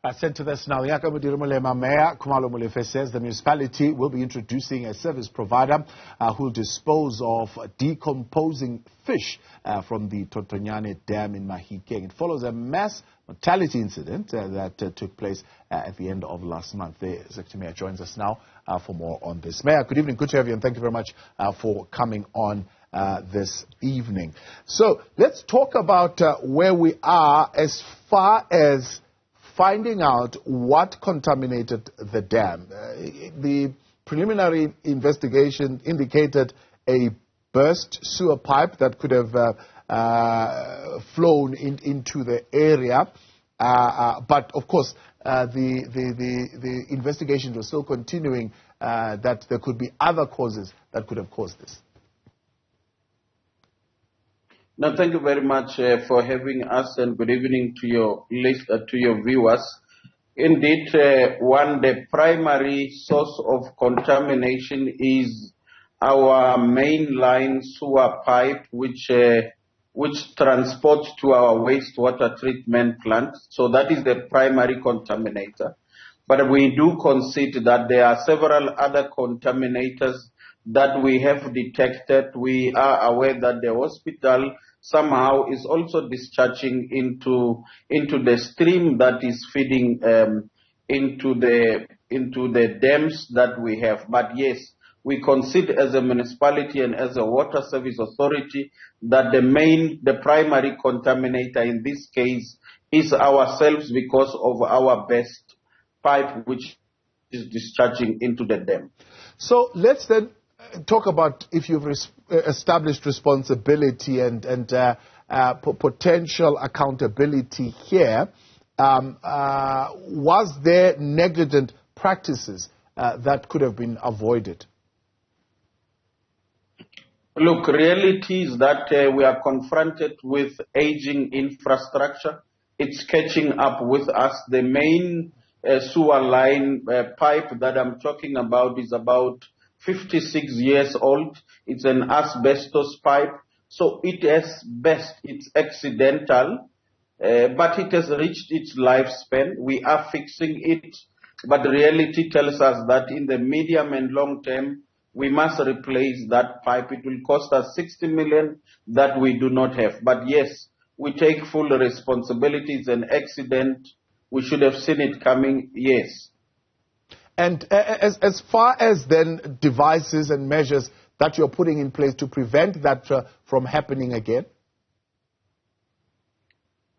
Sent to this now, Ngaka Modiri Mayor Khumalo Molefe says the municipality will be introducing a service provider who will dispose of decomposing fish from the Totonyane Dam in Mahikeng. It follows a mass mortality incident that took place at the end of last month. The Executive Mayor joins us now for more on this. Mayor, good evening, good to have you, and thank you very much for coming on this evening. So let's talk about where we are as far as finding out what contaminated the dam. The preliminary investigation indicated a burst sewer pipe that could have flown into the area. But, of course, the investigation was still continuing that there could be other causes that could have caused this. No, thank you very much for having us, and good evening to your viewers. Indeed, the primary source of contamination is our mainline sewer pipe, which transports to our wastewater treatment plant. So that is the primary contaminator. But we do concede that there are several other contaminators that we have detected. We are aware that the hospital somehow is also discharging into the stream that is feeding into the dams that we have. But yes, we concede as a municipality and as a water service authority that the primary contaminator in this case is ourselves because of our best pipe which is discharging into the dam. So let's then talk about if you've established responsibility and potential accountability here. Was there negligent practices that could have been avoided? Look, reality is that we are confronted with aging infrastructure. It's catching up with us. The main sewer line pipe that I'm talking about is about 56 years old. It's an asbestos pipe. So it has it's accidental, but it has reached its lifespan. We are fixing it, but the reality tells us that in the medium and long term, we must replace that pipe. It will cost us 60 million that we do not have. But yes, we take full responsibility. It's an accident. We should have seen it coming, yes. And as far as then devices and measures that you're putting in place to prevent that from happening again?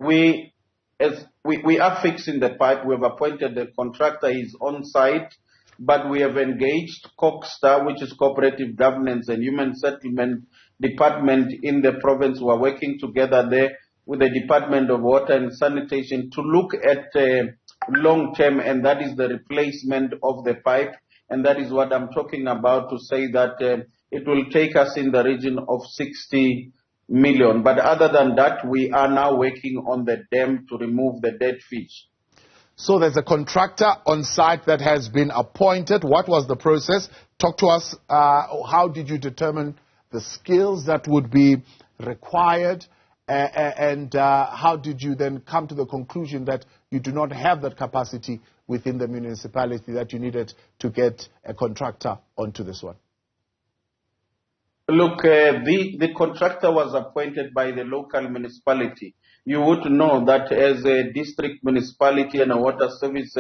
We are fixing the pipe. We have appointed the contractor. He's on site, but we have engaged COGSTA, which is Cooperative Governance and Human Settlement Department in the province. We're working together there with the Department of Water and Sanitation to look at long term, and that is the replacement of the pipe, and that is what I'm talking about to say that it will take us in the region of 60 million. But other than that, we are now working on the dam to remove the dead fish. So there's a contractor on site that has been appointed. What was the process? Talk to us. How did you determine the skills that would be required? And how did you then come to the conclusion that you do not have that capacity within the municipality that you needed to get a contractor onto this one? Look, the contractor was appointed by the local municipality. You would know that as a district municipality and a water service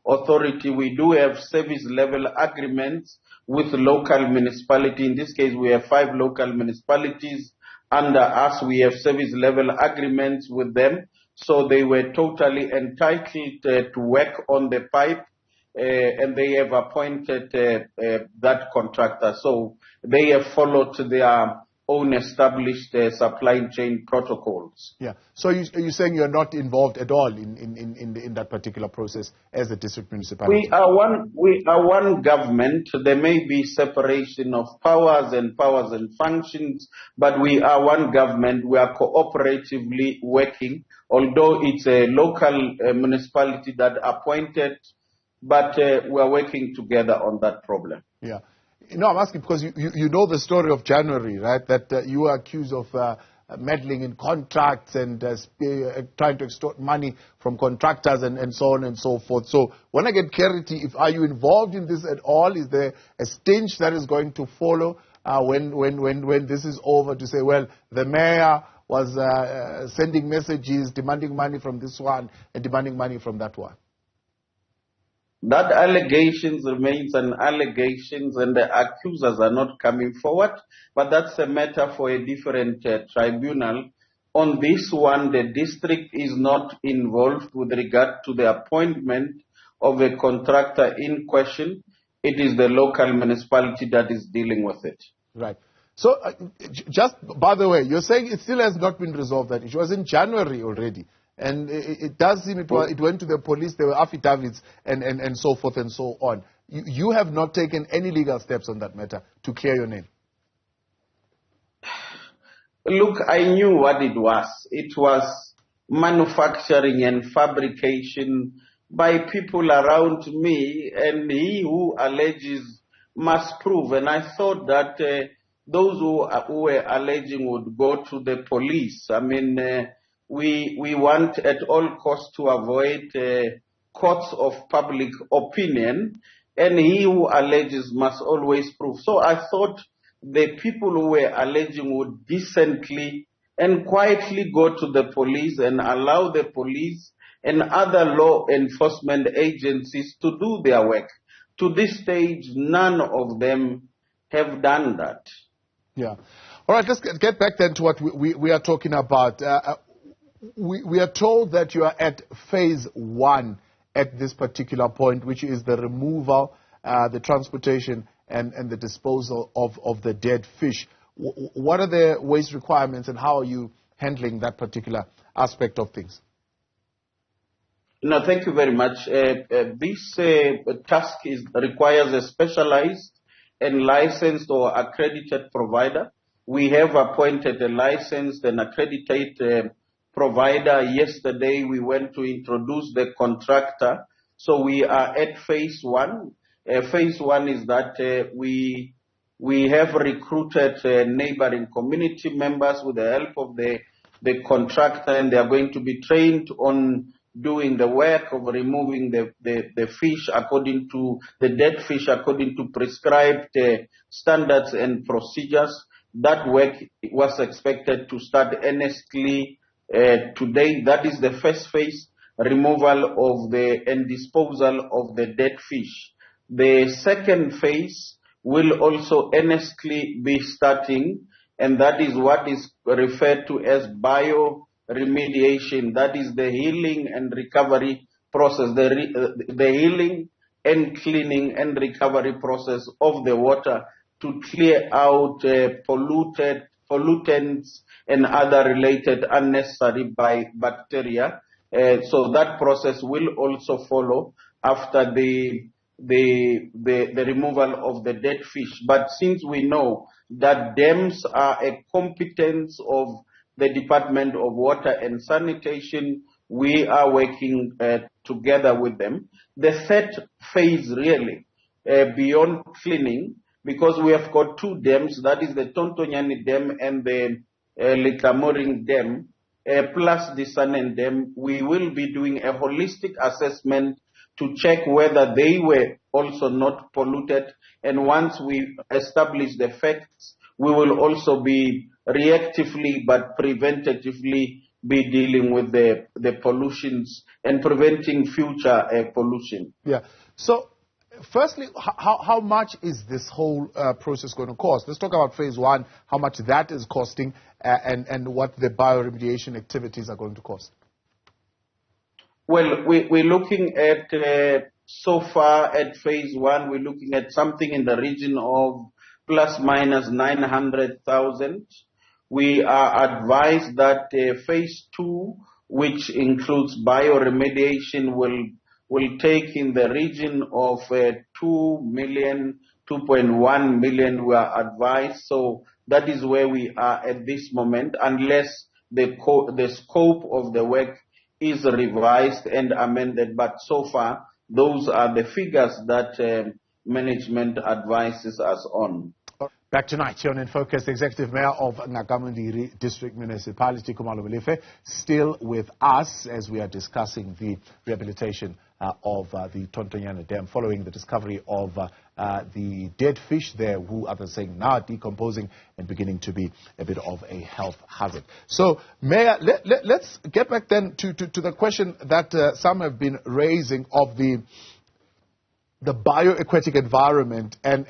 authority, we do have service level agreements with local municipality. In this case, we have 5 local municipalities. Under us, we have service level agreements with them, so they were totally entitled to work on the pipe, and they have appointed that contractor. So they have followed their own established supply chain protocols. Yeah. So you're saying you're not involved at all in that particular process as a district municipality? We are one government. There may be separation of powers and functions, but we are one government. We are cooperatively working, although it's a local municipality that appointed, but we are working together on that problem. Yeah. No, I'm asking because you know the story of January, right? That you were accused of meddling in contracts and trying to extort money from contractors and so on and so forth. So when I get clarity, are you involved in this at all? Is there a stench that is going to follow when this is over, to say, well, the mayor was sending messages demanding money from this one and demanding money from that one? That allegations remains an allegations, and the accusers are not coming forward, but that's a matter for a different tribunal. On this one, the district is not involved with regard to the appointment of a contractor in question. It is the local municipality that is dealing with it. Right. So, just by the way, you're saying it still has not been resolved, that it was in January already. And it does seem it went to the police, there were affidavits and so forth and so on. You have not taken any legal steps on that matter to clear your name? Look, I knew what it was. It was manufacturing and fabrication by people around me, and he who alleges must prove. And I thought that those who were alleging would go to the police. I mean, we want at all costs to avoid courts of public opinion, and he who alleges must always prove. So I thought the people who were alleging would decently and quietly go to the police and allow the police and other law enforcement agencies to do their work. To this stage, none of them have done that. Yeah. All right, let's get back then to what we are talking about. We are told that you are at phase 1 at this particular point, which is the removal, the transportation, and the disposal of the dead fish. What are the waste requirements, and how are you handling that particular aspect of things? No, thank you very much. This task requires a specialized and licensed or accredited provider. We have appointed a licensed and accredited provider. Yesterday we went to introduce the contractor. So we are at phase 1. Phase 1 is that we have recruited neighboring community members with the help of the contractor, and they are going to be trained on doing the work of removing the fish according to the dead fish according to prescribed standards and procedures. That work was expected to start earnestly today. That is the first phase, removal of and disposal of the dead fish. The second phase will also earnestly be starting, and that is what is referred to as bioremediation. That is the healing and recovery process, the healing and cleaning and recovery process of the water to clear out pollutants and other related unnecessary bacteria. So that process will also follow after the removal of the dead fish. But since we know that dams are a competence of the Department of Water and Sanitation, we are working together with them. The third phase really, beyond cleaning, because we have got 2 dams, that is the Totonyane Dam and the Ngaka Dam, plus the Sanen Dam, we will be doing a holistic assessment to check whether they were also not polluted. And once we establish the facts, we will also be reactively but preventatively be dealing with the pollutions and preventing future pollution. Yeah. So, firstly, how much is this whole process going to cost? Let's talk about phase 1, how much that is costing, and what the bioremediation activities are going to cost. Well, we're looking at, so far at phase 1, we're looking at something in the region of plus minus 900,000. We are advised that phase 2, which includes bioremediation, will take in the region of 2 million, 2.1 million, we are advised. So that is where we are at this moment, unless the scope of the work is revised and amended. But so far, those are the figures that management advises us on. Back tonight here on In Focus, the Executive Mayor of Ngaka Modiri District Municipality, Khumalo Molefe, still with us as we are discussing the rehabilitation of the Totonyane Dam following the discovery of the dead fish there, who others saying now decomposing and beginning to be a bit of a health hazard. So, Mayor, let's get back then to the question that some have been raising of the bioaquatic environment and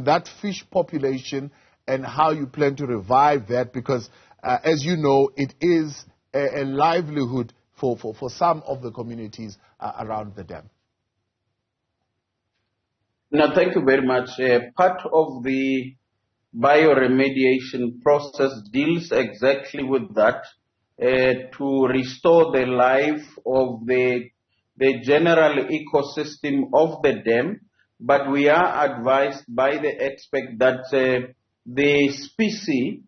that fish population and how you plan to revive that, because as you know, it is a livelihood for some of the communities around the dam. No, thank you very much. Part of the bioremediation process deals exactly with that, to restore the life of the general ecosystem of the dam, but we are advised by the expert that the species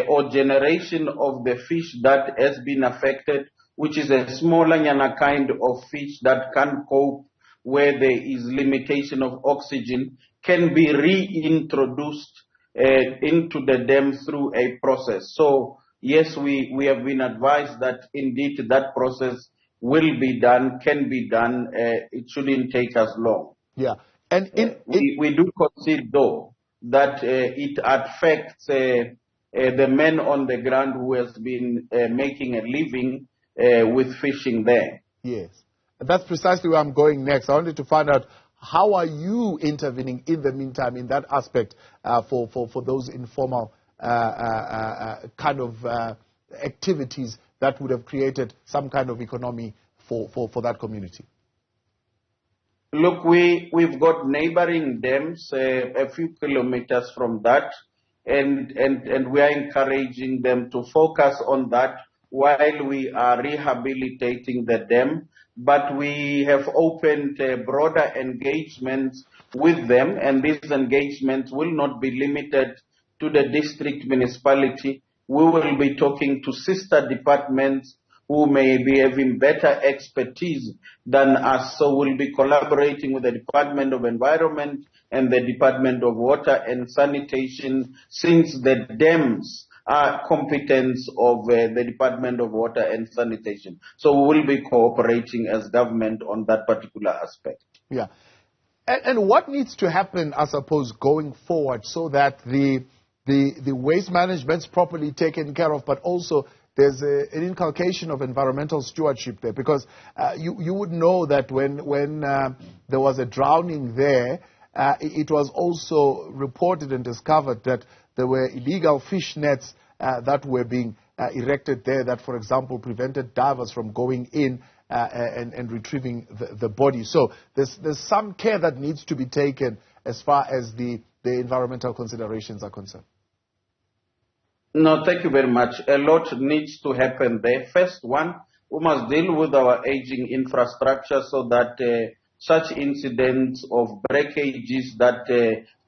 or generation of the fish that has been affected, which is a smaller kind of fish that can cope where there is limitation of oxygen, can be reintroduced into the dam through a process. So yes, we have been advised that indeed that process will be done, can be done. It shouldn't take us long. Yeah, and we do concede though that it affects the men on the ground who has been making a living with fishing there. Yes, and that's precisely where I'm going next. I wanted to find out, how are you intervening in the meantime in that aspect for those informal kind of activities that would have created some kind of economy for that community? Look, we've got neighboring dams a few kilometers from that, and we are encouraging them to focus on that while we are rehabilitating the dam. But we have opened broader engagements with them, and these engagements will not be limited to the district municipality. We will be talking to sister departments who may be having better expertise than us. So we'll be collaborating with the Department of Environment and the Department of Water and Sanitation, since the dams are competence of the Department of Water and Sanitation. So we will be cooperating as government on that particular aspect. Yeah. And what needs to happen, I suppose, going forward so that the waste management's properly taken care of, but also there's an inculcation of environmental stewardship there? Because you would know that when there was a drowning there, it was also reported and discovered that there were illegal fish nets that were being erected there that, for example, prevented divers from going in and retrieving the body. So there's some care that needs to be taken as far as the environmental considerations are concerned. No, thank you very much. A lot needs to happen there. First one, we must deal with our aging infrastructure so that such incidents of breakages that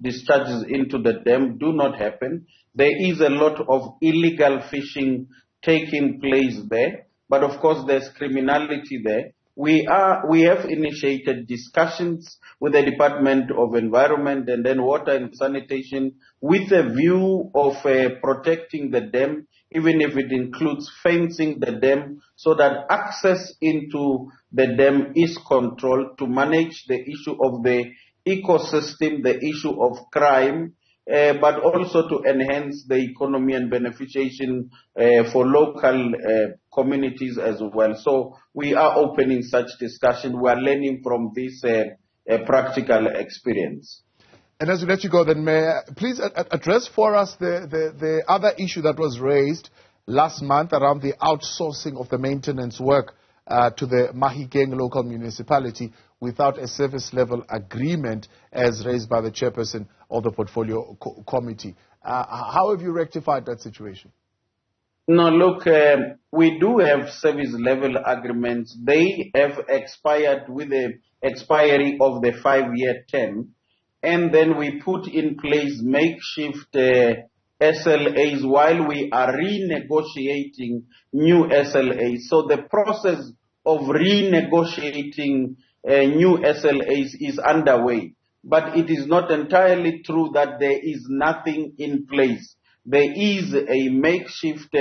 discharges into the dam do not happen. There is a lot of illegal fishing taking place there, but of course there's criminality there. We have initiated discussions with the Department of Environment and then Water and Sanitation with a view of protecting the dam, even if it includes fencing the dam so that access into the dam is controlled, to manage the issue of the ecosystem, the issue of crime, but also to enhance the economy and beneficiation for local communities as well. So we are opening such discussion. We are learning from this practical experience. And as we let you go, then, Mayor, please address for us the other issue that was raised last month around the outsourcing of the maintenance work to the Mahikeng local municipality without a service level agreement, as raised by the chairperson of the portfolio committee. How have you rectified that situation? No, look, we do have service level agreements. They have expired with the expiry of the 5-year term. And then we put in place makeshift SLAs while we are renegotiating new SLAs. So the process of renegotiating new SLAs is underway. but it is not entirely true that there is nothing in place. There is a makeshift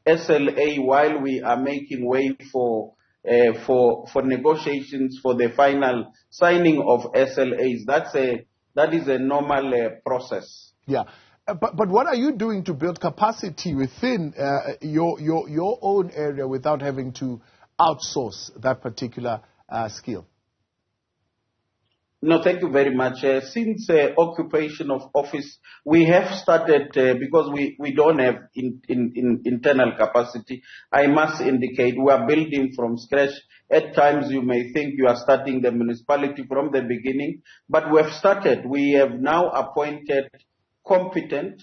SLA while we are making way for negotiations for the final signing of SLAs. That is a normal process. Yeah. But what are you doing to build capacity within your own area without having to outsource that particular skill? No, thank you very much. Since occupation of office, we have started, because we don't have internal capacity, I must indicate we are building from scratch. At times you may think you are starting the municipality from the beginning, but we have started. We have now appointed competent,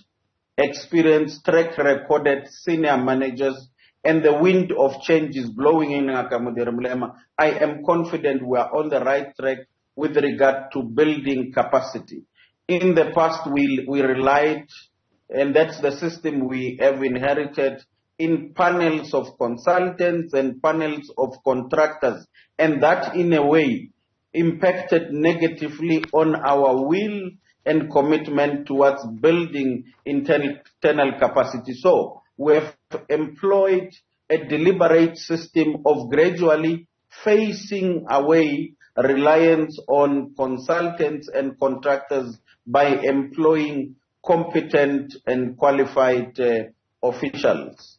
experienced, track-recorded senior managers, and the wind of change is blowing in Ngaka Modiri. I am confident we are on the right track with regard to building capacity. In the past, we relied, and that's the system we have inherited, in panels of consultants and panels of contractors, and that in a way impacted negatively on our will and commitment towards building internal capacity. So we have employed a deliberate system of gradually phasing away reliance on consultants and contractors by employing competent and qualified officials.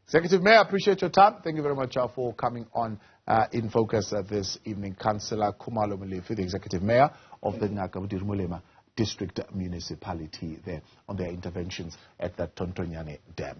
Executive Mayor, I appreciate your time. Thank you very much for coming on In Focus this evening. Councillor Khumalo Molefe, the Executive Mayor of the Ngaka Modiri District Municipality, there on their interventions at the Totonyane Dam.